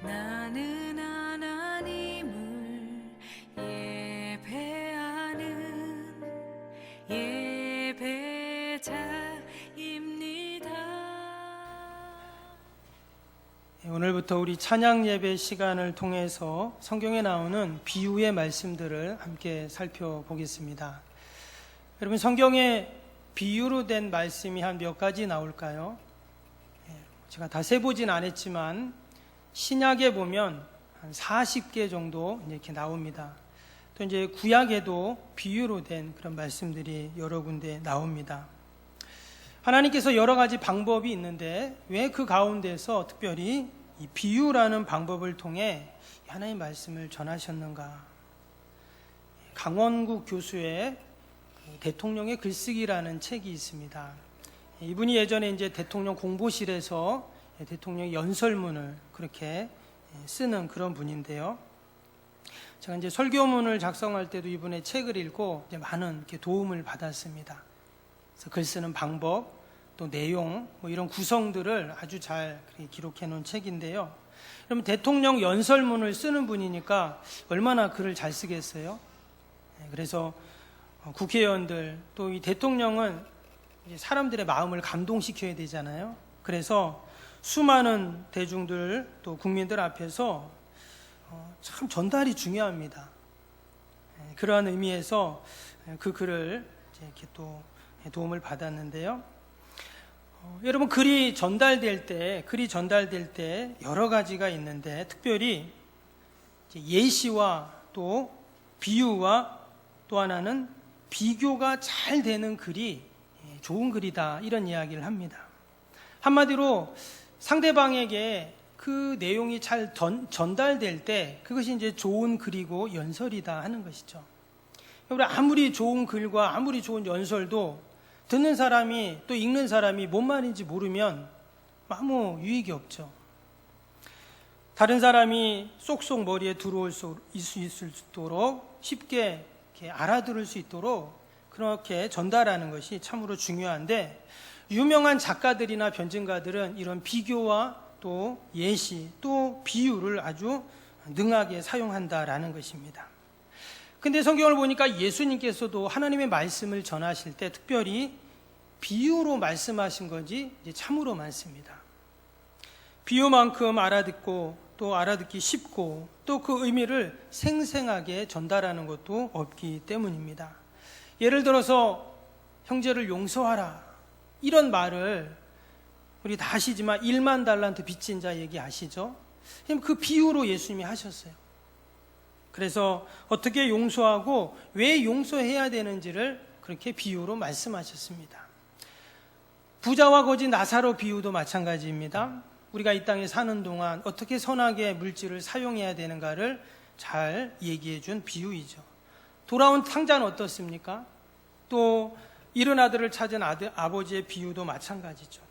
나는 하나님을 예배하는 예배자입니다. 오늘부터 우리 찬양 예배 시간을 통해서 성경에 나오는 비유의 말씀들을 함께 살펴보겠습니다. 여러분, 성경에 비유로 된 말씀이 한 몇 가지 나올까요? 제가 다 세보진 않았지만 신약에 보면 한 40개 정도 이렇게 나옵니다. 또 이제 구약에도 비유로 된 그런 말씀들이 여러 군데 나옵니다. 하나님께서 여러 가지 방법이 있는데 왜 그 가운데서 특별히 이 비유라는 방법을 통해 하나님의 말씀을 전하셨는가? 강원국 교수의 대통령의 글쓰기라는 책이 있습니다. 이분이 예전에 이제 대통령 공보실에서 대통령 연설문을 그렇게 쓰는 그런 분인데요. 제가 이제 설교문을 작성할 때도 이분의 책을 읽고 이제 많은 이렇게 도움을 받았습니다. 그래서 글 쓰는 방법, 또 내용, 이런 구성들을 아주 잘 기록해 놓은 책인데요. 그러면 대통령 연설문을 쓰는 분이니까 얼마나 글을 잘 쓰겠어요? 그래서 국회의원들, 또 이 대통령은 이제 사람들의 마음을 감동시켜야 되잖아요. 그래서 수많은 대중들, 또 국민들 앞에서 참 전달이 중요합니다. 그러한 의미에서 그 글을 이렇게 또 도움을 받았는데요. 여러분, 글이 전달될 때 여러 가지가 있는데 특별히 예시와 또 비유와 또 하나는 비교가 잘 되는 글이 좋은 글이다, 이런 이야기를 합니다. 한마디로 상대방에게 그 내용이 잘 전달될 때 그것이 이제 좋은 글이고 연설이다 하는 것이죠. 아무리 좋은 글과 아무리 좋은 연설도 듣는 사람이 또 읽는 사람이 뭔 말인지 모르면 아무 유익이 없죠. 다른 사람이 쏙쏙 머리에 들어올 수 있도록 쉽게 이렇게 알아들을 수 있도록 그렇게 전달하는 것이 참으로 중요한데, 유명한 작가들이나 변증가들은 이런 비교와 또 예시 또 비유를 아주 능하게 사용한다라는 것입니다. 근데 성경을 보니까 예수님께서도 하나님의 말씀을 전하실 때 특별히 비유로 말씀하신 것이 참으로 많습니다. 비유만큼 알아듣고 또 알아듣기 쉽고 또 그 의미를 생생하게 전달하는 것도 없기 때문입니다. 예를 들어서 형제를 용서하라, 이런 말을 우리 다 아시지만 1만 달란트 빚진 자 얘기 아시죠? 그 비유로 예수님이 하셨어요. 그래서 어떻게 용서하고 왜 용서해야 되는지를 그렇게 비유로 말씀하셨습니다. 부자와 거지 나사로 비유도 마찬가지입니다. 우리가 이 땅에 사는 동안 어떻게 선하게 물질을 사용해야 되는가를 잘 얘기해 준 비유이죠. 돌아온 탕자는 어떻습니까? 또 잃은 아들을 찾은 아버지의 비유도 마찬가지죠.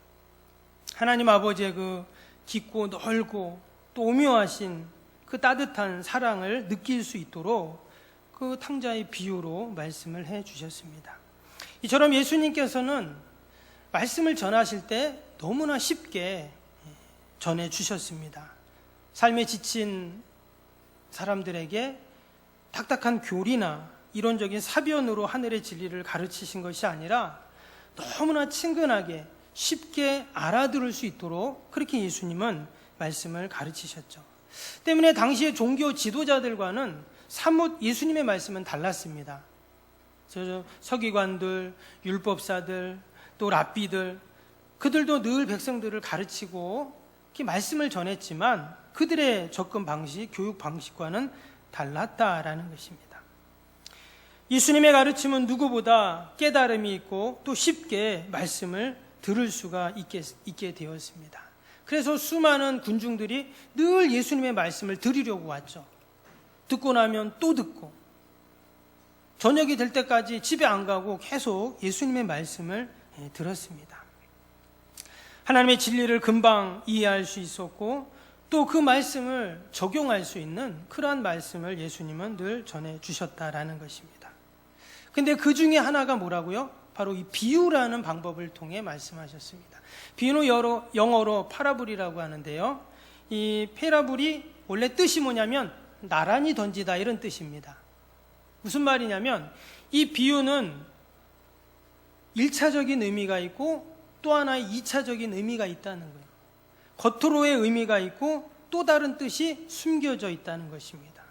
하나님 아버지의 그 깊고 넓고 또 오묘하신 그 따뜻한 사랑을 느낄 수 있도록 그 탕자의 비유로 말씀을 해 주셨습니다. 이처럼 예수님께서는 말씀을 전하실 때 너무나 쉽게 전해 주셨습니다. 삶에 지친 사람들에게 딱딱한 교리나 이론적인 사변으로 하늘의 진리를 가르치신 것이 아니라 너무나 친근하게 쉽게 알아들을 수 있도록 그렇게 예수님은 말씀을 가르치셨죠. 때문에 당시의 종교 지도자들과는 사뭇 예수님의 말씀은 달랐습니다. 서기관들, 율법사들, 또 랍비들, 그들도 늘 백성들을 가르치고 이렇게 말씀을 전했지만 그들의 접근 방식, 교육 방식과는 달랐다라는 것입니다. 예수님의 가르침은 누구보다 깨달음이 있고 또 쉽게 말씀을 들을 수가 있게 되었습니다. 그래서 수많은 군중들이 늘 예수님의 말씀을 들으려고 왔죠. 듣고 나면 또 듣고 저녁이 될 때까지 집에 안 가고 계속 예수님의 말씀을 들었습니다. 하나님의 진리를 금방 이해할 수 있었고 또 그 말씀을 적용할 수 있는 그러한 말씀을 예수님은 늘 전해주셨다라는 것입니다. 근데 그 중에 하나가 뭐라고요? 바로 이 비유라는 방법을 통해 말씀하셨습니다. 비유는 영어로 파라블이라고 하는데요. 이 페라불이 원래 뜻이 뭐냐면 나란히 던지다 이런 뜻입니다. 무슨 말이냐면 이 비유는 1차적인 의미가 있고 또 하나의 2차적인 의미가 있다는 거예요. 겉으로의 의미가 있고 또 다른 뜻이 숨겨져 있다는 것입니다.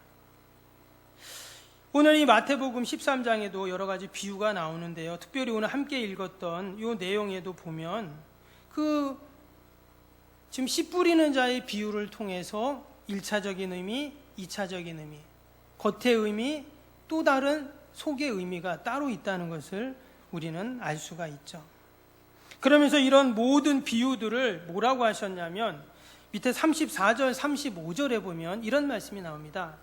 오늘 이 마태복음 13장에도 여러 가지 비유가 나오는데요. 특별히 오늘 함께 읽었던 이 내용에도 보면 지금 씨 뿌리는 자의 비유를 통해서 1차적인 의미, 2차적인 의미, 겉의 의미, 또 다른 속의 의미가 따로 있다는 것을 우리는 알 수가 있죠. 그러면서 이런 모든 비유들을 뭐라고 하셨냐면 밑에 34절, 35절에 보면 이런 말씀이 나옵니다.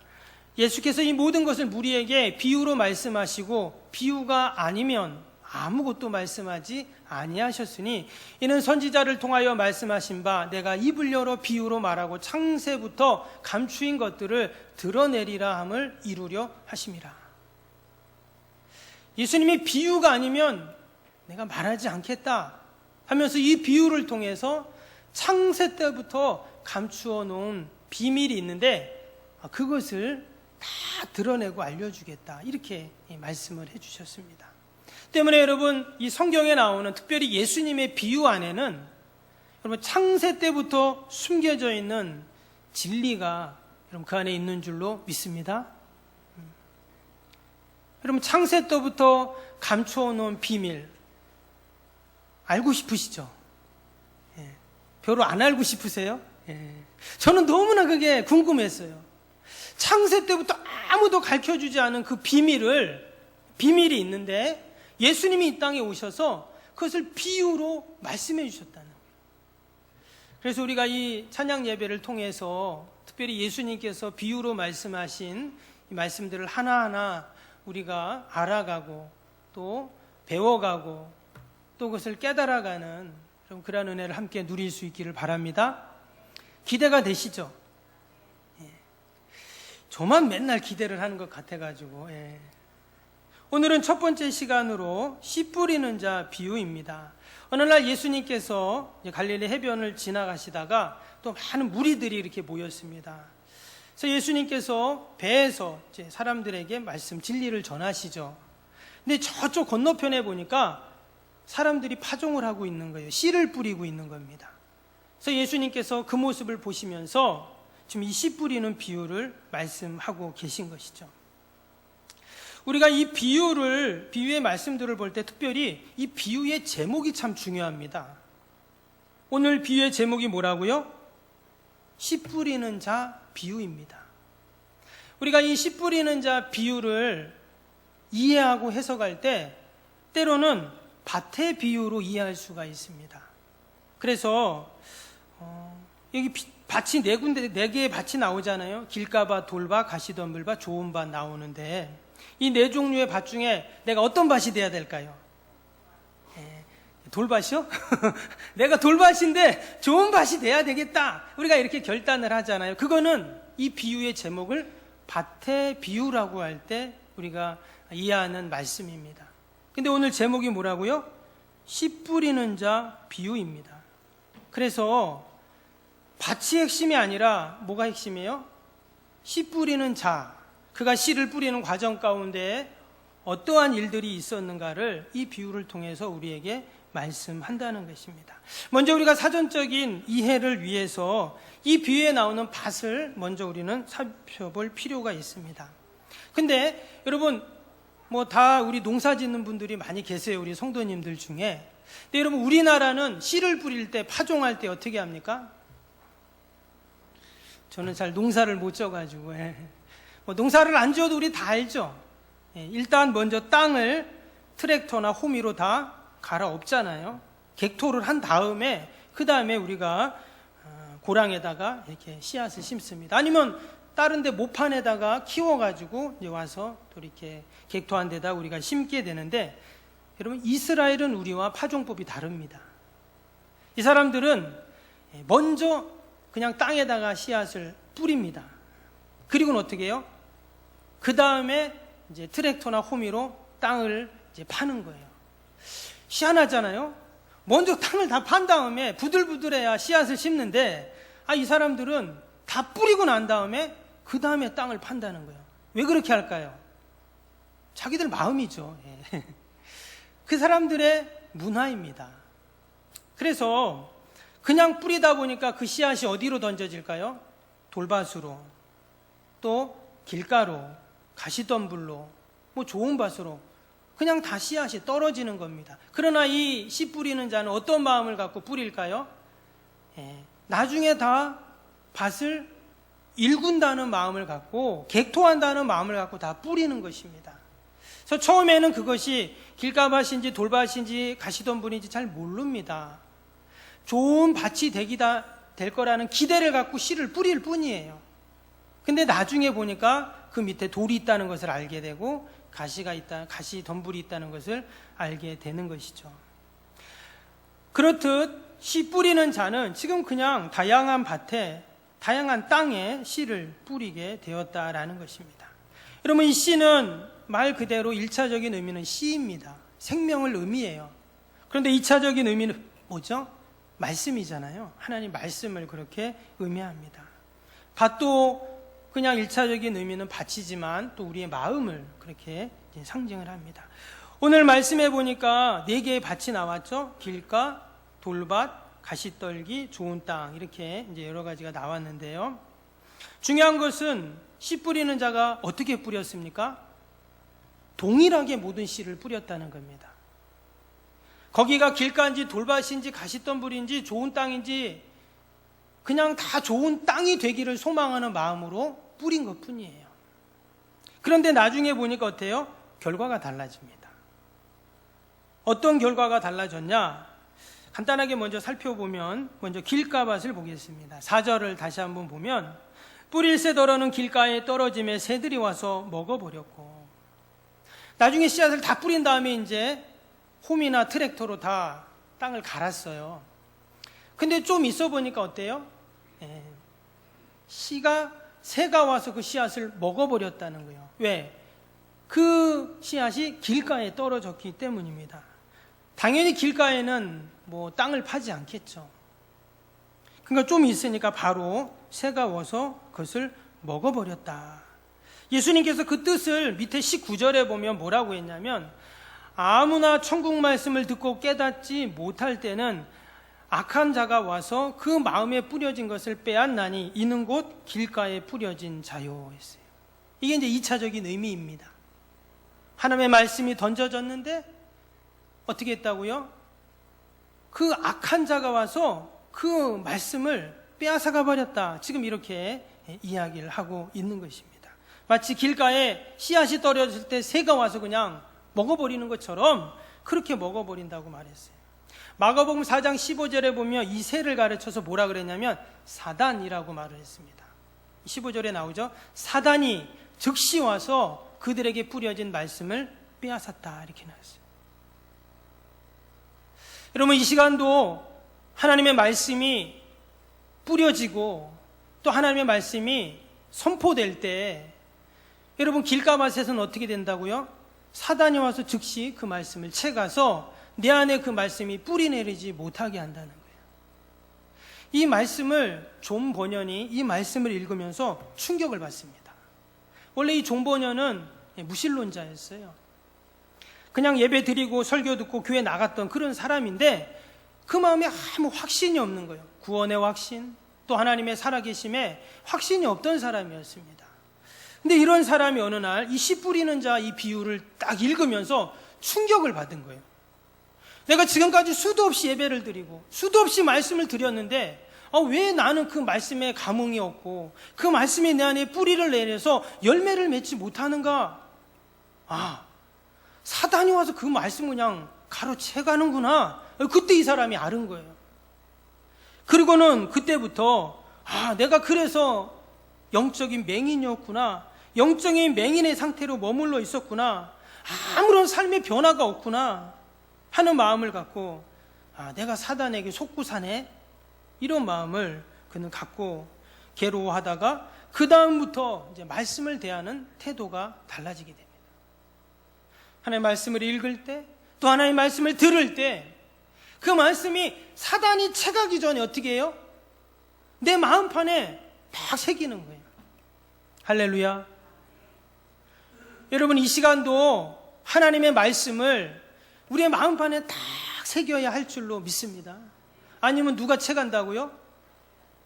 예수께서 이 모든 것을 무리에게 비유로 말씀하시고 비유가 아니면 아무것도 말씀하지 아니하셨으니 이는 선지자를 통하여 말씀하신 바 내가 입을 열어 비유로 말하고 창세부터 감추인 것들을 드러내리라 함을 이루려 하심이라. 예수님이 비유가 아니면 내가 말하지 않겠다 하면서 이 비유를 통해서 창세 때부터 감추어 놓은 비밀이 있는데 그것을 다 드러내고 알려주겠다 이렇게 말씀을 해주셨습니다. 때문에 여러분 이 성경에 나오는 특별히 예수님의 비유 안에는 여러분 창세 때부터 숨겨져 있는 진리가 여러분 그 안에 있는 줄로 믿습니다. 여러분 창세 때부터 감추어 놓은 비밀 알고 싶으시죠? 별로 안 알고 싶으세요? 저는 너무나 그게 궁금했어요. 창세 때부터 아무도 가르쳐주지 않은 그 비밀이 있는데 예수님이 이 땅에 오셔서 그것을 비유로 말씀해 주셨다는 거예요. 그래서 우리가 이 찬양 예배를 통해서 특별히 예수님께서 비유로 말씀하신 이 말씀들을 하나하나 우리가 알아가고 또 배워가고 또 그것을 깨달아가는 그런 은혜를 함께 누릴 수 있기를 바랍니다. 기대가 되시죠? 저만 맨날 기대를 하는 것 같아가지고 오늘은 첫 번째 시간으로 씨 뿌리는 자 비유입니다. 어느 날 예수님께서 갈릴리 해변을 지나가시다가 또 많은 무리들이 이렇게 모였습니다. 그래서 예수님께서 배에서 이제 사람들에게 말씀 진리를 전하시죠. 근데 저쪽 건너편에 보니까 사람들이 파종을 하고 있는 거예요. 씨를 뿌리고 있는 겁니다. 그래서 예수님께서 그 모습을 보시면서 지금 이 씨 뿌리는 비유를 말씀하고 계신 것이죠. 우리가 이 비유의 말씀들을 볼 때 특별히 이 비유의 제목이 참 중요합니다. 오늘 비유의 제목이 뭐라고요? 씨 뿌리는 자 비유입니다. 우리가 이 씨 뿌리는 자 비유를 이해하고 해석할 때 때로는 밭의 비유로 이해할 수가 있습니다. 그래서 여기 밭이 네 개의 밭이 나오잖아요. 길가밭, 돌밭, 가시덤불밭, 좋은 밭 나오는데 이 네 종류의 밭 중에 내가 어떤 밭이 돼야 될까요? 돌밭이요? 내가 돌밭인데 좋은 밭이 돼야 되겠다. 우리가 이렇게 결단을 하잖아요. 그거는 이 비유의 제목을 밭의 비유라고 할 때 우리가 이해하는 말씀입니다. 근데 오늘 제목이 뭐라고요? 씨 뿌리는 자 비유입니다. 그래서 밭이 핵심이 아니라 뭐가 핵심이에요? 씨 뿌리는 자, 그가 씨를 뿌리는 과정 가운데 어떠한 일들이 있었는가를 이 비유를 통해서 우리에게 말씀한다는 것입니다. 먼저 우리가 사전적인 이해를 위해서 이 비유에 나오는 밭을 먼저 우리는 살펴볼 필요가 있습니다. 근데 여러분 다 우리 농사 짓는 분들이 많이 계세요. 우리 성도님들 중에. 근데 여러분 우리나라는 씨를 뿌릴 때 파종할 때 어떻게 합니까? 저는 잘 농사를 못 져가지고 농사를 안 지어도 우리 다 알죠. 일단 먼저 땅을 트랙터나 호미로 다 갈아엎잖아요. 객토를 한 다음에 그 다음에 우리가 고랑에다가 이렇게 씨앗을 심습니다. 아니면 다른 데 모판에다가 키워가지고 이제 와서 또 이렇게 객토한 데다 우리가 심게 되는데 여러분 이스라엘은 우리와 파종법이 다릅니다. 이 사람들은 먼저 그냥 땅에다가 씨앗을 뿌립니다. 그리고는 어떻게 해요? 그 다음에 이제 트랙터나 호미로 땅을 이제 파는 거예요. 희한하잖아요. 먼저 땅을 다 판 다음에 부들부들해야 씨앗을 심는데 이 사람들은 다 뿌리고 난 다음에 그 다음에 땅을 판다는 거예요. 왜 그렇게 할까요? 자기들 마음이죠. 예. 그 사람들의 문화입니다. 그래서 그냥 뿌리다 보니까 그 씨앗이 어디로 던져질까요? 돌밭으로, 또 길가로, 가시덤불로, 뭐 좋은 밭으로 그냥 다 씨앗이 떨어지는 겁니다. 그러나 이 씨 뿌리는 자는 어떤 마음을 갖고 뿌릴까요? 나중에 다 밭을 일군다는 마음을 갖고, 객토한다는 마음을 갖고 다 뿌리는 것입니다. 그래서 처음에는 그것이 길가밭인지 돌밭인지 가시덤불인지 잘 모릅니다. 좋은 밭이 될 거라는 기대를 갖고 씨를 뿌릴 뿐이에요. 근데 나중에 보니까 그 밑에 돌이 있다는 것을 알게 되고 가시덤불이 있다는 것을 알게 되는 것이죠. 그렇듯 씨 뿌리는 자는 지금 그냥 다양한 밭에, 다양한 땅에 씨를 뿌리게 되었다라는 것입니다. 여러분, 이 씨는 말 그대로 1차적인 의미는 씨입니다. 생명을 의미해요. 그런데 2차적인 의미는 뭐죠? 말씀이잖아요. 하나님 말씀을 그렇게 의미합니다. 밭도 그냥 1차적인 의미는 밭이지만 또 우리의 마음을 그렇게 상징을 합니다. 오늘 말씀해 보니까 4개의 밭이 나왔죠. 길가, 돌밭, 가시떨기, 좋은 땅, 이렇게 이제 여러 가지가 나왔는데요. 중요한 것은 씨 뿌리는 자가 어떻게 뿌렸습니까? 동일하게 모든 씨를 뿌렸다는 겁니다. 거기가 길가인지 돌밭인지 가시덤불인지 좋은 땅인지 그냥 다 좋은 땅이 되기를 소망하는 마음으로 뿌린 것 뿐이에요. 그런데 나중에 보니까 어때요? 결과가 달라집니다. 어떤 결과가 달라졌냐? 간단하게 먼저 살펴보면, 먼저 길가밭을 보겠습니다. 4절을 다시 한번 보면, 뿌릴새 덜어는 길가에 떨어짐에 새들이 와서 먹어버렸고, 나중에 씨앗을 다 뿌린 다음에 이제 홈이나 트랙터로 다 땅을 갈았어요. 근데 좀 있어 보니까 어때요? 새가 와서 그 씨앗을 먹어버렸다는 거예요. 왜? 그 씨앗이 길가에 떨어졌기 때문입니다. 당연히 길가에는 뭐 땅을 파지 않겠죠. 그러니까 좀 있으니까 바로 새가 와서 그것을 먹어버렸다. 예수님께서 그 뜻을 밑에 19절에 보면 뭐라고 했냐면, 아무나 천국 말씀을 듣고 깨닫지 못할 때는 악한 자가 와서 그 마음에 뿌려진 것을 빼앗나니 이는 곧 길가에 뿌려진 자요 했어요. 이게 이제 2차적인 의미입니다. 하나님의 말씀이 던져졌는데 어떻게 했다고요? 그 악한 자가 와서 그 말씀을 빼앗아가 버렸다. 지금 이렇게 이야기를 하고 있는 것입니다. 마치 길가에 씨앗이 떨어졌을 때 새가 와서 그냥 먹어버리는 것처럼 그렇게 먹어버린다고 말했어요. 마가복음 4장 15절에 보면 이 새를 가르쳐서 뭐라 그랬냐면 사단이라고 말을 했습니다. 15절에 나오죠. 사단이 즉시 와서 그들에게 뿌려진 말씀을 빼앗았다, 이렇게 나왔어요. 여러분, 이 시간도 하나님의 말씀이 뿌려지고 또 하나님의 말씀이 선포될 때 여러분, 길가밭에서는 어떻게 된다고요? 사단이 와서 즉시 그 말씀을 채가서 내 안에 그 말씀이 뿌리 내리지 못하게 한다는 거예요. 이 말씀을 존 버년이 이 말씀을 읽으면서 충격을 받습니다. 원래 이 존 버년은 무신론자였어요. 그냥 예배 드리고 설교 듣고 교회 나갔던 그런 사람인데 그 마음에 아무 확신이 없는 거예요. 구원의 확신, 또 하나님의 살아계심에 확신이 없던 사람이었습니다. 근데 이런 사람이 어느 날 이 씨 뿌리는 자 이 비유를 딱 읽으면서 충격을 받은 거예요. 내가 지금까지 수도 없이 예배를 드리고 수도 없이 말씀을 드렸는데 왜 나는 그 말씀에 감흥이 없고 그 말씀이 내 안에 뿌리를 내려서 열매를 맺지 못하는가? 사단이 와서 그 말씀 그냥 가로채가는구나. 그때 이 사람이 알은 거예요. 그리고는 그때부터 내가 그래서 영적인 맹인이었구나, 영적인 맹인의 상태로 머물러 있었구나, 아무런 삶의 변화가 없구나 하는 마음을 갖고 내가 사단에게 속고 사네, 이런 마음을 그는 갖고 괴로워하다가 그 다음부터 이제 말씀을 대하는 태도가 달라지게 됩니다. 하나님의 말씀을 읽을 때, 또 하나님의 말씀을 들을 때 그 말씀이 사단이 채가기 전에 어떻게 해요? 내 마음판에 막 새기는 거예요. 할렐루야. 여러분, 이 시간도 하나님의 말씀을 우리의 마음판에 딱 새겨야 할 줄로 믿습니다. 아니면 누가 채간다고요?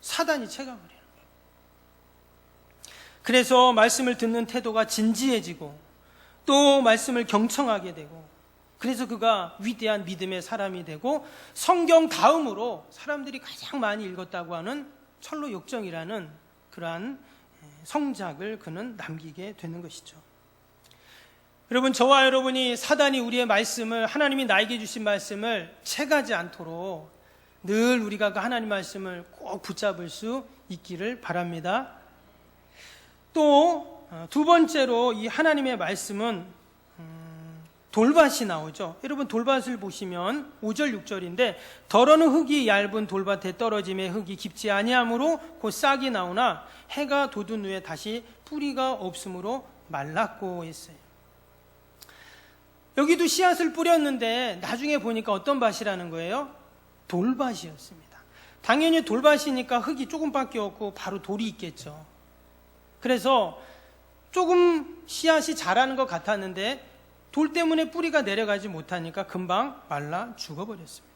사단이 채가버려요. 그래서 말씀을 듣는 태도가 진지해지고 또 말씀을 경청하게 되고, 그래서 그가 위대한 믿음의 사람이 되고 성경 다음으로 사람들이 가장 많이 읽었다고 하는 철로역정이라는 그러한 성작을 그는 남기게 되는 것이죠. 여러분, 저와 여러분이 사단이 우리의 말씀을, 하나님이 나에게 주신 말씀을 채가지 않도록 늘 우리가 그 하나님 말씀을 꼭 붙잡을 수 있기를 바랍니다. 또 두 번째로 이 하나님의 말씀은 돌밭이 나오죠. 여러분, 돌밭을 보시면 5절 6절인데, 더러는 흙이 얇은 돌밭에 떨어짐에 흙이 깊지 아니하므로 곧 싹이 나오나 해가 돋은 후에 다시 뿌리가 없으므로 말랐고 했어요. 여기도 씨앗을 뿌렸는데 나중에 보니까 어떤 밭이라는 거예요? 돌밭이었습니다. 당연히 돌밭이니까 흙이 조금밖에 없고 바로 돌이 있겠죠. 그래서 조금 씨앗이 자라는 것 같았는데 돌 때문에 뿌리가 내려가지 못하니까 금방 말라 죽어버렸습니다.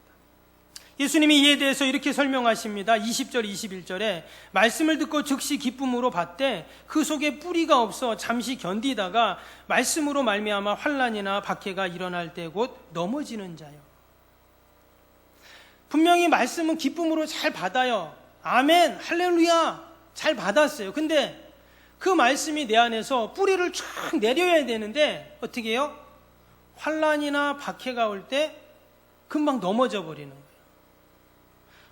예수님이 이에 대해서 이렇게 설명하십니다. 20절 21절에 말씀을 듣고 즉시 기쁨으로 받되 그 속에 뿌리가 없어 잠시 견디다가 말씀으로 말미암아 환난이나 박해가 일어날 때 곧 넘어지는 자요. 분명히 말씀은 기쁨으로 잘 받아요. 아멘, 할렐루야, 잘 받았어요. 근데 그 말씀이 내 안에서 뿌리를 쫙 내려야 되는데 어떻게 해요? 환난이나 박해가 올 때 금방 넘어져 버리는 거예요.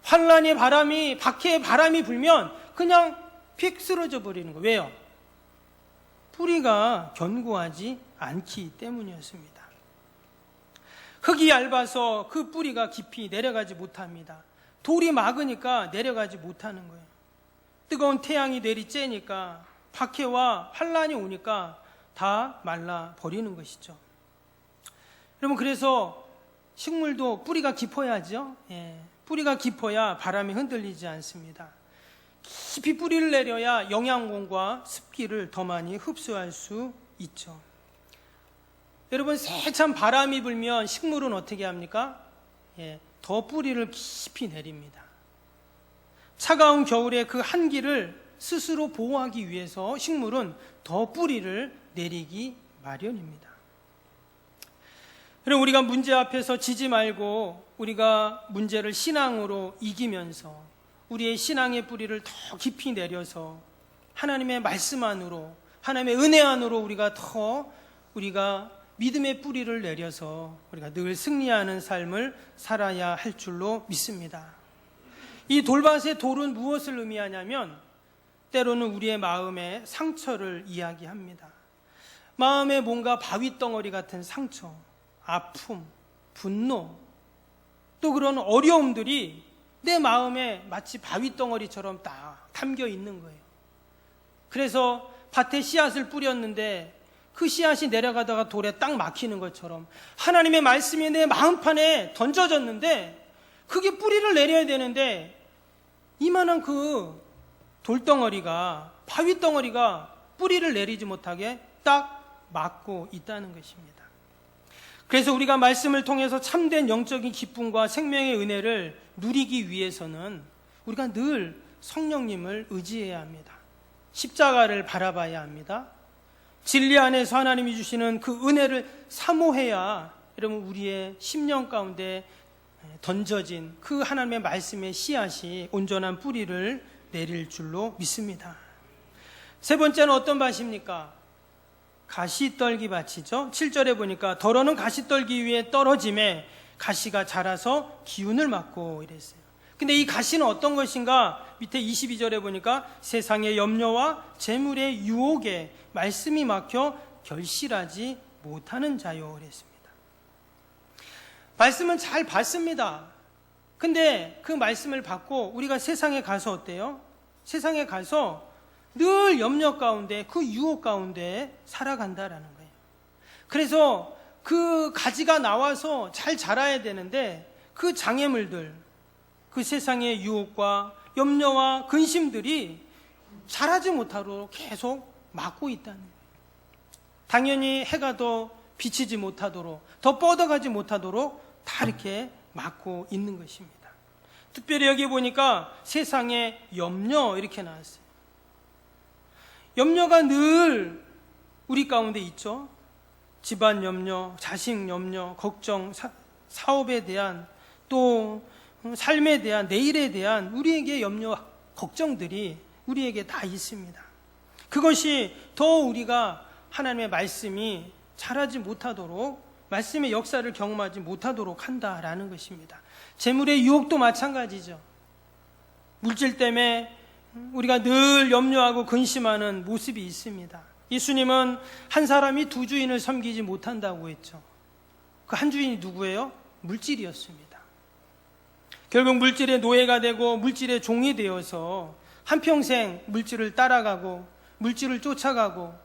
환난의 바람이, 박해의 바람이 불면 그냥 픽 쓰러져 버리는 거예요. 왜요? 뿌리가 견고하지 않기 때문이었습니다. 흙이 얇아서 그 뿌리가 깊이 내려가지 못합니다. 돌이 막으니까 내려가지 못하는 거예요. 뜨거운 태양이 내리쬐니까, 박해와 환난이 오니까 다 말라 버리는 것이죠. 여러분, 그래서 식물도 뿌리가 깊어야죠. 뿌리가 깊어야 바람이 흔들리지 않습니다. 깊이 뿌리를 내려야 영양분과 습기를 더 많이 흡수할 수 있죠. 여러분, 세찬 바람이 불면 식물은 어떻게 합니까? 더 뿌리를 깊이 내립니다. 차가운 겨울에 그 한기를 스스로 보호하기 위해서 식물은 더 뿌리를 내리기 마련입니다. 그럼 우리가 문제 앞에서 지지 말고 우리가 문제를 신앙으로 이기면서 우리의 신앙의 뿌리를 더 깊이 내려서 하나님의 말씀 안으로, 하나님의 은혜 안으로 우리가 믿음의 뿌리를 내려서 우리가 늘 승리하는 삶을 살아야 할 줄로 믿습니다. 이 돌밭의 돌은 무엇을 의미하냐면 때로는 우리의 마음의 상처를 이야기합니다. 마음에 뭔가 바위덩어리 같은 상처, 아픔, 분노, 또 그런 어려움들이 내 마음에 마치 바위덩어리처럼 딱 담겨 있는 거예요. 그래서 밭에 씨앗을 뿌렸는데 그 씨앗이 내려가다가 돌에 딱 막히는 것처럼 하나님의 말씀이 내 마음판에 던져졌는데 그게 뿌리를 내려야 되는데 이만한 그 돌덩어리가, 바위덩어리가 뿌리를 내리지 못하게 딱 막고 있다는 것입니다. 그래서 우리가 말씀을 통해서 참된 영적인 기쁨과 생명의 은혜를 누리기 위해서는 우리가 늘 성령님을 의지해야 합니다. 십자가를 바라봐야 합니다. 진리 안에서 하나님이 주시는 그 은혜를 사모해야 여러분 우리의 심령 가운데 던져진 그 하나님의 말씀의 씨앗이 온전한 뿌리를 내릴 줄로 믿습니다. 세 번째는 어떤 밭입니까? 가시떨기 밭이죠. 7절에 보니까 더러는 가시떨기 위에 떨어짐에 가시가 자라서 기운을 맞고 이랬어요. 근데 이 가시는 어떤 것인가? 밑에 22절에 보니까 세상의 염려와 재물의 유혹에 말씀이 막혀 결실하지 못하는 자요 그랬습니다. 말씀은 잘 받습니다. 근데 그 말씀을 받고 우리가 세상에 가서 어때요? 세상에 가서 늘 염려 가운데, 그 유혹 가운데 살아간다라는 거예요. 그래서 그 가지가 나와서 잘 자라야 되는데 그 장애물들, 그 세상의 유혹과 염려와 근심들이 자라지 못하도록 계속 막고 있다는 거예요. 당연히 해가 더 비치지 못하도록, 더 뻗어가지 못하도록 다 이렇게 막고 있는 것입니다. 특별히 여기 보니까 세상에 염려 이렇게 나왔어요. 염려가 늘 우리 가운데 있죠. 집안 염려, 자식 염려, 걱정, 사업에 대한, 또 삶에 대한, 내일에 대한 우리에게 염려, 걱정들이 우리에게 다 있습니다. 그것이 더 우리가 하나님의 말씀이 자라지 못하도록, 말씀의 역사를 경험하지 못하도록 한다라는 것입니다. 재물의 유혹도 마찬가지죠. 물질 때문에 우리가 늘 염려하고 근심하는 모습이 있습니다. 예수님은 한 사람이 두 주인을 섬기지 못한다고 했죠. 그 한 주인이 누구예요? 물질이었습니다. 결국 물질의 노예가 되고 물질의 종이 되어서 한평생 물질을 따라가고 물질을 쫓아가고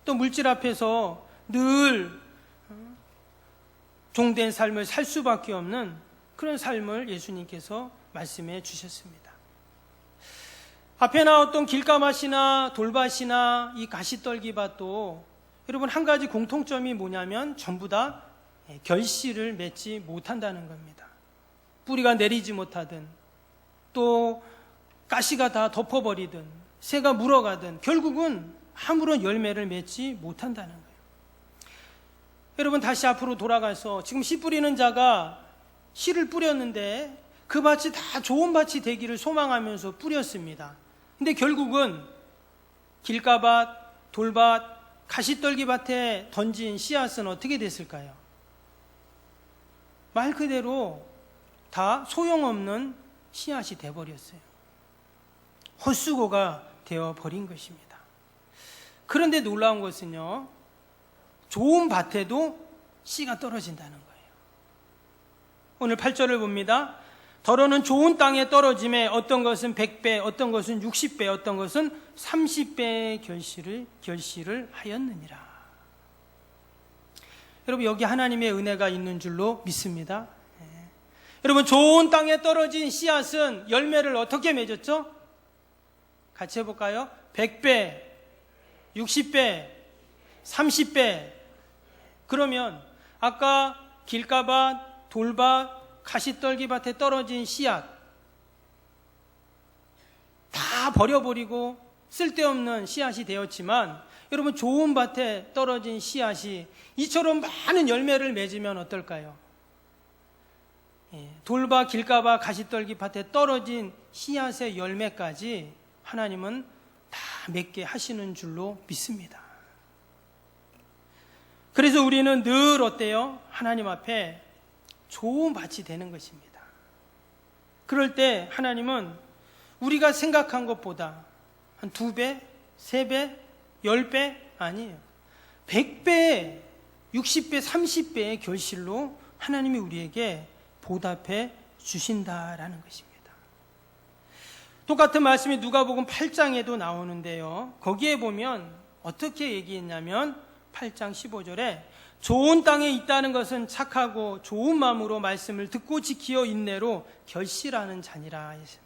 또 물질 앞에서 늘 종된 삶을 살 수밖에 없는 그런 삶을 예수님께서 말씀해 주셨습니다. 앞에 나왔던 길가마시나 돌밭이나 이 가시떨기밭도 여러분 한 가지 공통점이 뭐냐면 전부 다 결실을 맺지 못한다는 겁니다. 뿌리가 내리지 못하든 또 가시가 다 덮어버리든 새가 물어가든 결국은 아무런 열매를 맺지 못한다는 거예요. 여러분 다시 앞으로 돌아가서 지금 씨 뿌리는 자가 씨를 뿌렸는데 그 밭이 다 좋은 밭이 되기를 소망하면서 뿌렸습니다. 근데 결국은 길가밭, 돌밭, 가시떨기밭에 던진 씨앗은 어떻게 됐을까요? 말 그대로 다 소용없는 씨앗이 되어버렸어요. 헛수고가 되어버린 것입니다. 그런데 놀라운 것은요, 좋은 밭에도 씨가 떨어진다는 거예요. 오늘 8절을 봅니다. 더러는 좋은 땅에 떨어짐에 어떤 것은 100배, 어떤 것은 60배, 어떤 것은 30배의 결실을 하였느니라. 여러분 여기 하나님의 은혜가 있는 줄로 믿습니다. 여러분 좋은 땅에 떨어진 씨앗은 열매를 어떻게 맺었죠? 같이 해볼까요? 100배, 60배, 30배. 그러면 아까 길가밭, 돌밭, 가시떨기밭에 떨어진 씨앗 다 버려버리고 쓸데없는 씨앗이 되었지만 여러분 좋은 밭에 떨어진 씨앗이 이처럼 많은 열매를 맺으면 어떨까요? 돌밭, 길가밭, 가시떨기밭에 떨어진 씨앗의 열매까지 하나님은 다 맺게 하시는 줄로 믿습니다. 그래서 우리는 늘 어때요? 하나님 앞에 좋은 밭이 되는 것입니다. 그럴 때 하나님은 우리가 생각한 것보다 한 2배, 3배, 10배 아니에요. 100배, 60배, 30배의 결실로 하나님이 우리에게 보답해 주신다라는 것입니다. 똑같은 말씀이 누가복음 8장에도 나오는데요. 거기에 보면 어떻게 얘기했냐면 8장 15절에 좋은 땅에 있다는 것은 착하고 좋은 마음으로 말씀을 듣고 지키어 인내로 결실하는 자니라 했습니다.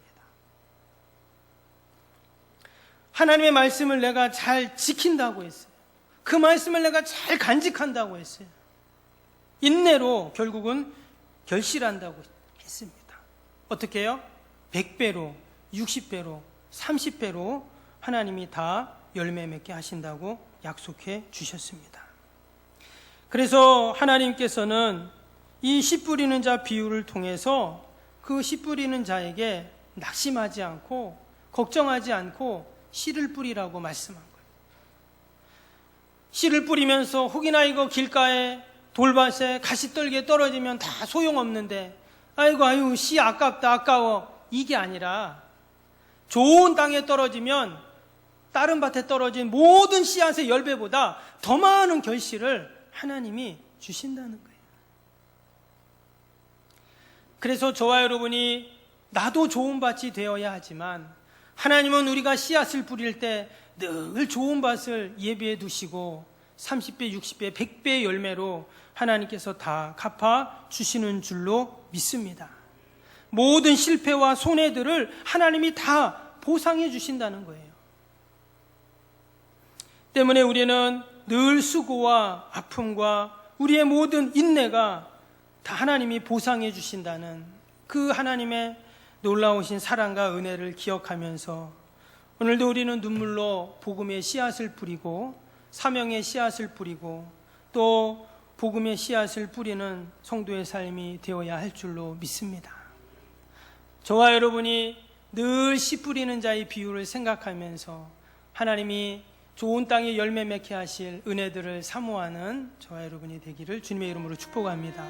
하나님의 말씀을 내가 잘 지킨다고 했어요. 그 말씀을 내가 잘 간직한다고 했어요. 인내로 결국은 결실한다고 했습니다. 어떻게 해요? 100배로, 60배로, 30배로 하나님이 다 열매 맺게 하신다고 약속해 주셨습니다. 그래서 하나님께서는 이 씨 뿌리는 자 비유를 통해서 그 씨 뿌리는 자에게 낙심하지 않고 걱정하지 않고 씨를 뿌리라고 말씀한 거예요. 씨를 뿌리면서 혹이나 이거 길가에 돌밭에 가시떨기에 떨어지면 다 소용없는데 아이고 씨 아깝다 아까워 이게 아니라 좋은 땅에 떨어지면 다른 밭에 떨어진 모든 씨앗의 10배보다 더 많은 결실을 하나님이 주신다는 거예요. 그래서 저와 여러분이 나도 좋은 밭이 되어야 하지만 하나님은 우리가 씨앗을 뿌릴 때 늘 좋은 밭을 예비해 두시고 30배, 60배, 100배의 열매로 하나님께서 다 갚아 주시는 줄로 믿습니다. 모든 실패와 손해들을 하나님이 다 보상해 주신다는 거예요. 때문에 우리는 늘 수고와 아픔과 우리의 모든 인내가 다 하나님이 보상해 주신다는 그 하나님의 놀라우신 사랑과 은혜를 기억하면서 오늘도 우리는 눈물로 복음의 씨앗을 뿌리고 사명의 씨앗을 뿌리고 또 복음의 씨앗을 뿌리는 성도의 삶이 되어야 할 줄로 믿습니다. 저와 여러분이 늘 씨 뿌리는 자의 비유를 생각하면서 하나님이 좋은 땅에 열매 맺게 하실 은혜들을 사모하는 저와 여러분이 되기를 주님의 이름으로 축복합니다.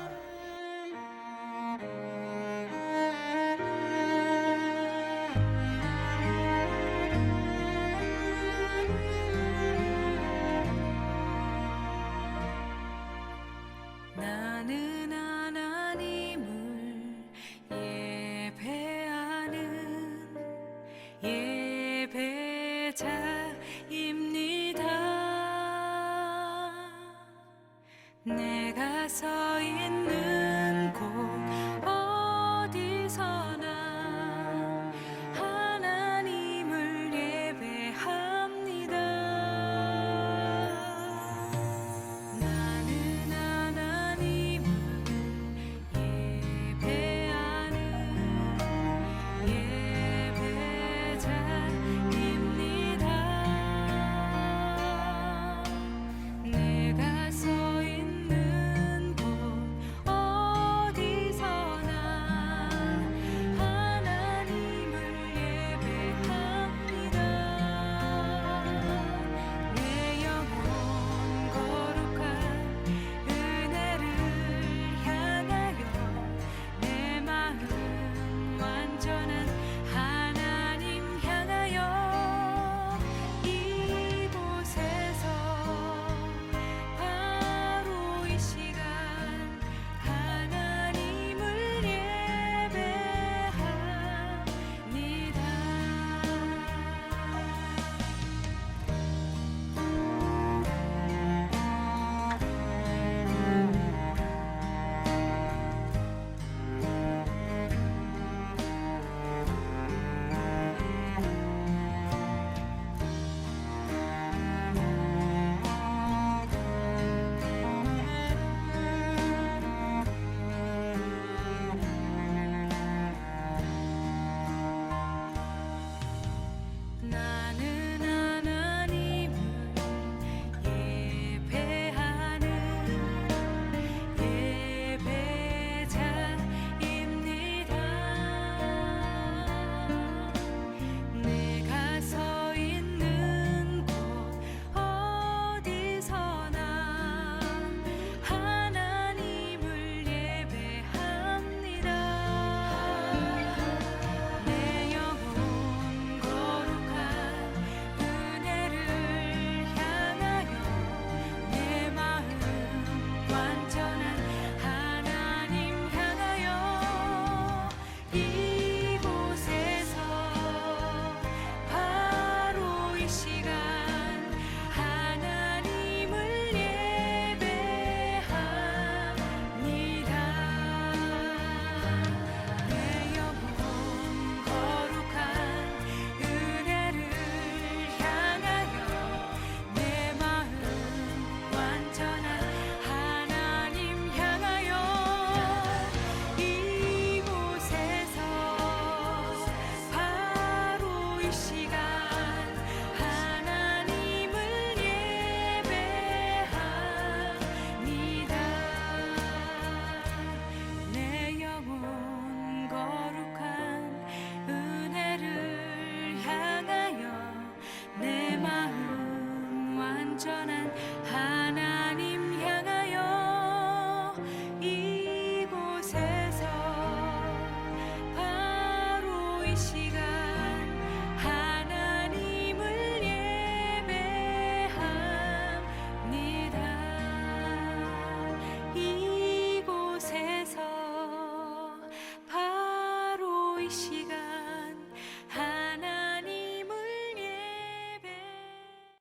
나는 하나님을 예배하는 예배자입니다.